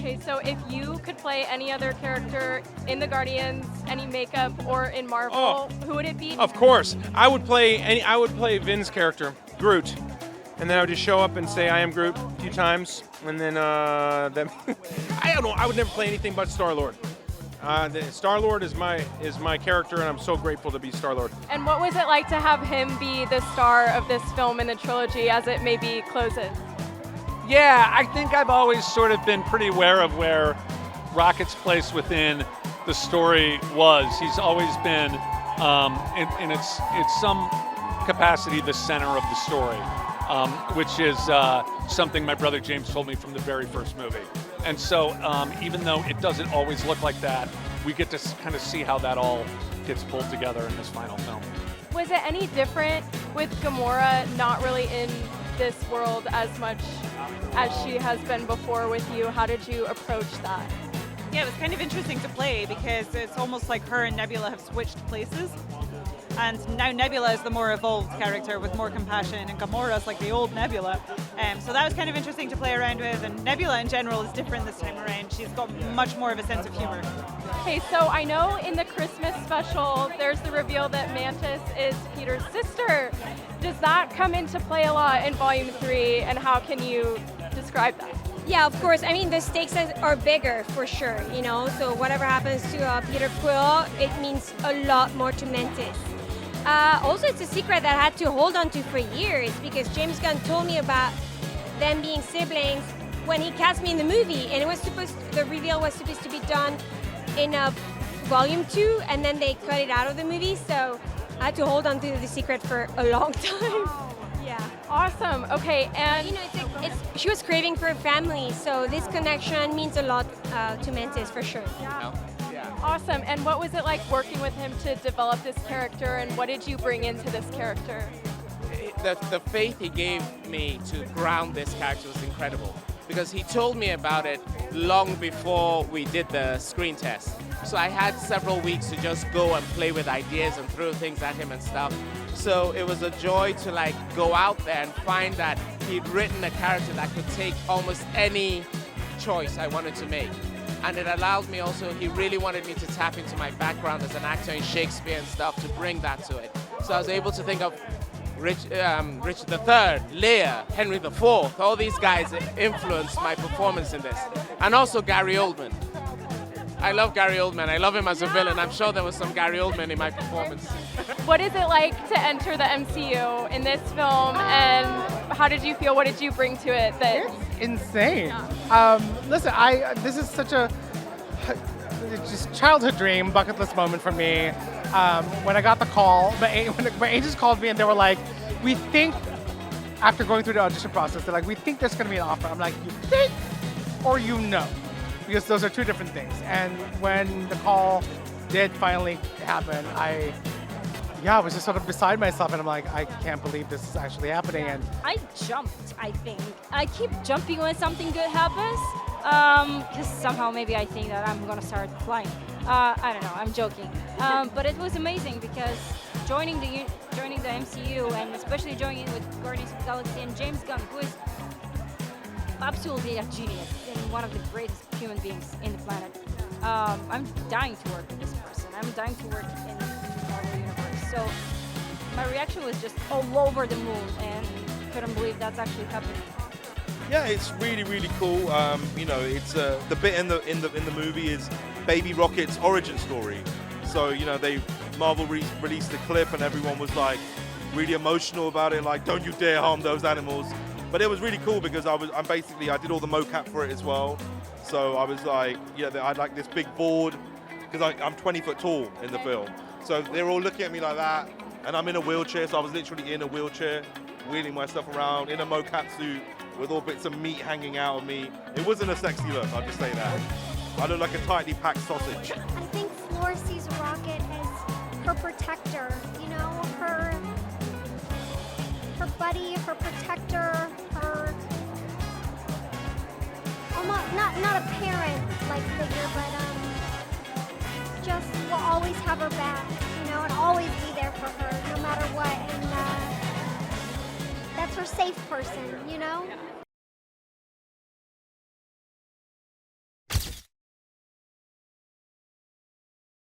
Okay, so if you could play any other character in the Guardians, any makeup, or in Marvel, who would it be? Of course, I would play Vin's character, Groot, and then I would just show up and say I am Groot a few times, and then I don't know. I would never play anything but Star-Lord. Star-Lord is my character, and I'm so grateful to be Star-Lord. And what was it like to have him be the star of this film in the trilogy as it maybe closes? Yeah, I think I've always sort of been pretty aware of where Rocket's place within the story was. He's always been, in its some capacity, the center of the story, which is something my brother James told me from the very first movie. And so even though it doesn't always look like that, we get to kind of see how that all gets pulled together in this final film. Was it any different with Gamora not really in this world as much as she has been before with you? How did you approach that? Yeah, it was kind of interesting to play because it's almost like her and Nebula have switched places. And now Nebula is the more evolved character with more compassion, and Gamora is like the old Nebula. So that was kind of interesting to play around with, and Nebula in general is different this time around. She's got much more of a sense of humor. Okay, so I know in the Christmas special, there's the reveal that Mantis is Peter's sister. Does that come into play a lot in Volume 3, and how can you describe that? Yeah, of course. I mean, the stakes are bigger for sure, you know, so whatever happens to Peter Quill, it means a lot more to Mantis. Also, it's a secret that I had to hold on to for years because James Gunn told me about them being siblings when he cast me in the movie, and the reveal was supposed to be done in Volume 2, and then they cut it out of the movie, so I had to hold on to the secret for a long time. Yeah. Awesome. Okay, and you know, she was craving for a family, so this connection means a lot to Mantis for sure. Yeah. Awesome. And what was it like working with him to develop this character, and what did you bring into this character? The faith he gave me to ground this character was incredible because he told me about it long before we did the screen test. So I had several weeks to just go and play with ideas and throw things at him and stuff. So it was a joy to like go out there and find that he'd written a character that could take almost any choice I wanted to make. And it allowed me also, he really wanted me to tap into my background as an actor in Shakespeare and stuff to bring that to it. So I was able to think of Richard III, Lear, Henry IV, all these guys influenced my performance in this. And also Gary Oldman. I love Gary Oldman. I love him as a villain. I'm sure there was some Gary Oldman in my performance. What is it like to enter the MCU in this film, and how did you feel? What did you bring to it? It's insane. Listen, this is such a just childhood dream, bucket list moment for me. When I got the call, when my agents called me and they were like, we think, after going through the audition process, they're like, we think there's going to be an offer. I'm like, you think or you know? Because those are two different things. And when the call did finally happen, I was just sort of beside myself, and I'm like, I can't believe this is actually happening. And I jumped, I think. I keep jumping when something good happens, because somehow maybe I think that I'm gonna start flying. I don't know, I'm joking. But it was amazing because joining the MCU, and especially joining with Guardians of the Galaxy and James Gunn, who is absolutely a genius and one of the greatest human beings in the planet. I'm dying to work with this person. I'm dying to work in the Marvel Universe. So my reaction was just all over the moon, and couldn't believe that's actually happening. Yeah, it's really, really cool. You know, it's the bit in the movie is Baby Rocket's origin story. So you know, Marvel released the clip, and everyone was like really emotional about it. Like, don't you dare harm those animals. But it was really cool because I did all the mocap for it as well. So I was like, yeah, I had like this big board because I'm 20 foot tall in the film. So they're all looking at me like that, and I'm in a wheelchair. So I was literally in a wheelchair, wheeling my stuff around in a mocap suit with all bits of meat hanging out of me. It wasn't a sexy look, I'll just say that. I look like a tightly packed sausage. I think Floor sees Rocket as her protector, you know, her buddy, her protector, her almost not a parent-like figure, but just will always have her back, you know, and always be there for her no matter what. And that's her safe person, you know.